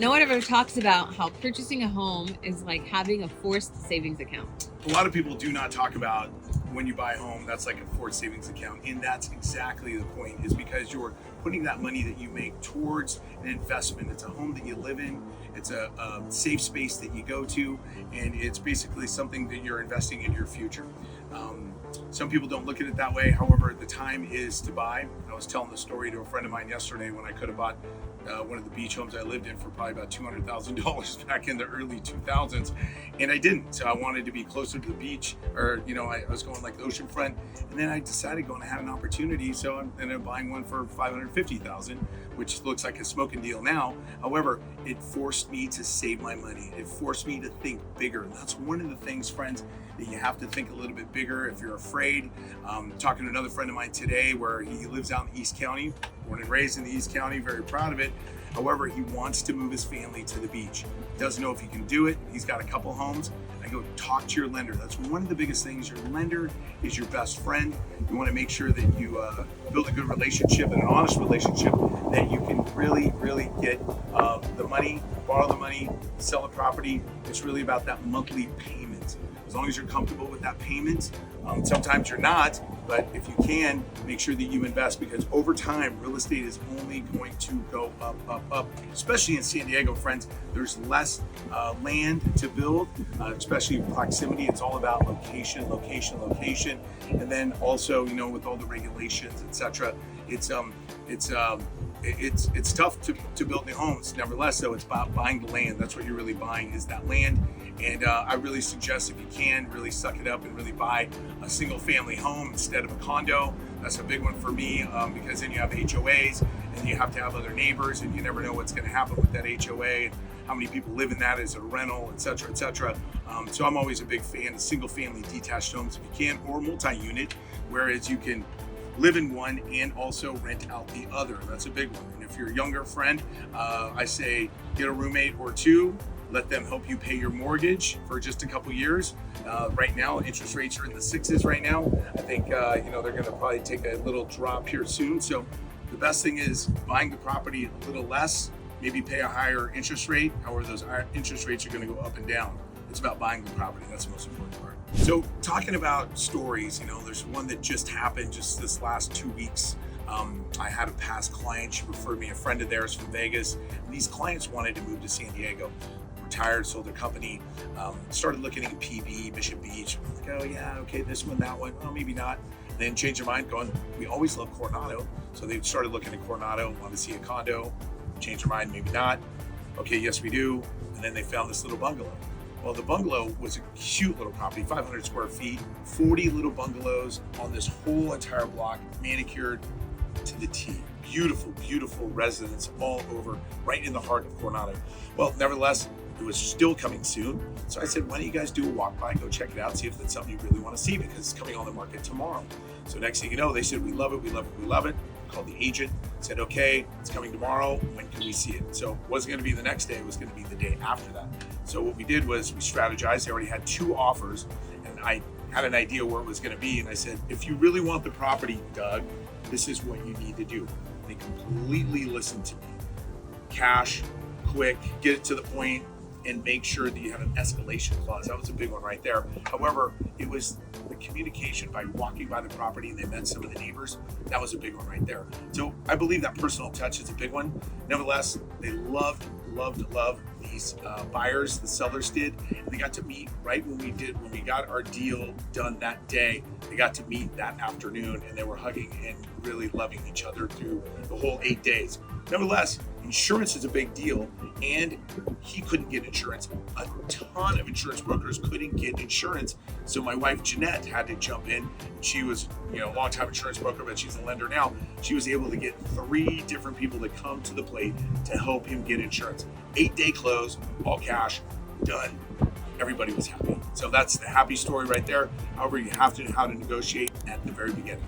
No one ever talks about how purchasing a home is like having a forced savings account. A lot of people do not talk about when you buy a home, that's like a forced savings account. And that's exactly the point, is because you're putting that money that you make towards an investment. It's a home that you live in, it's a safe space that you go to, and it's basically something that you're investing in your future. Some people don't look at it that way. However, the time is to buy. I was telling the story to a friend of mine yesterday when I could have bought one of the beach homes I lived in for probably about $200,000 back in the early 2000s, and I didn't. So I wanted to be closer to the beach, or I was going like the oceanfront, and then I decided I had an opportunity, so I ended up buying one for $550,000, which looks like a smoking deal now. However, it forced me to save my money. It forced me to think bigger, and that's one of the things, friends, that you have to think a little bit bigger if you're afraid. Talking to another friend of mine today, where he lives out in East County, born and raised in the East County, very proud of it. However, he wants to move his family to the beach. Doesn't know if he can do it. He's got a couple homes. I go, talk to your lender. That's one of the biggest things. Your lender is your best friend. You want to make sure that you build a good relationship and an honest relationship, that you can really, really get the money, borrow the money, sell the property. It's really about that monthly payment. As long as you're comfortable with that payment, sometimes you're not, but if you can, make sure that you invest, because over time, real estate is only going to go up, up, up. Especially in San Diego, friends, there's less land to build, especially proximity. It's all about location, location, location. And then also, with all the regulations, etc., it's tough to build new homes. Nevertheless, though, it's about buying the land. That's what you're really buying, is that land. And I really suggest, if you can, really suck it up and really buy a single family home instead of a condo. That's a big one for me, because then you have HOAs and you have to have other neighbors, and you never know what's going to happen with that HOA and how many people live in that as a rental, etc., etc. So I'm always a big fan of single family detached homes if you can, or multi-unit, whereas you can live in one and also rent out the other. That's a big one. And if you're a younger friend, I say get a roommate or two. Let them help you pay your mortgage for just a couple years. Right now, interest rates are in the 6s right now. I think they're going to probably take a little drop here soon. So the best thing is buying the property a little less, maybe pay a higher interest rate. However, those interest rates are going to go up and down. It's about buying the property. That's the most important part. So talking about stories, there's one that just happened just this last 2 weeks. I had a past client. She referred me a friend of theirs from Vegas. And these clients wanted to move to San Diego. Retired, sold their company, started looking at PB, Mission Beach. Like, oh yeah, okay, this one, that one, well, maybe not. And then changed their mind, going, we always love Coronado. So they started looking at Coronado, wanted to see a condo, changed their mind, maybe not. Okay, yes, we do. And then they found this little bungalow. Well, the bungalow was a cute little property, 500 square feet, 40 little bungalows on this whole entire block, manicured to the T. Beautiful, beautiful residents all over, right in the heart of Coronado. Well, nevertheless, it was still coming soon. So I said, why don't you guys do a walk by, go check it out, see if it's something you really want to see, because it's coming on the market tomorrow. So next thing you know, they said, we love it, we love it, we love it. Called the agent, said, okay, it's coming tomorrow. When can we see it? So it wasn't going to be the next day, it was going to be the day after that. So what we did was we strategized. They already had 2 offers, and I had an idea where it was going to be. And I said, if you really want the property, Doug, this is what you need to do. They completely listened to me. Cash, quick, get it to the point, and make sure that you have an escalation clause. That was a big one right there. However, it was the communication by walking by the property, and they met some of the neighbors. That was a big one right there. So I believe that personal touch is a big one. Nevertheless, they loved these buyers, the sellers did. And they got to meet right when we got our deal done that day. They got to meet that afternoon, and they were hugging and really loving each other through the whole 8 days. Nevertheless, insurance is a big deal, and he couldn't get insurance. A ton of insurance brokers couldn't get insurance. So my wife, Jeanette, had to jump in. She was, a long-time insurance broker, but she's a lender now. She was able to get 3 different people to come to the plate to help him get insurance. 8-day close, all cash, done. Everybody was happy. So that's the happy story right there. However, you have to know how to negotiate at the very beginning.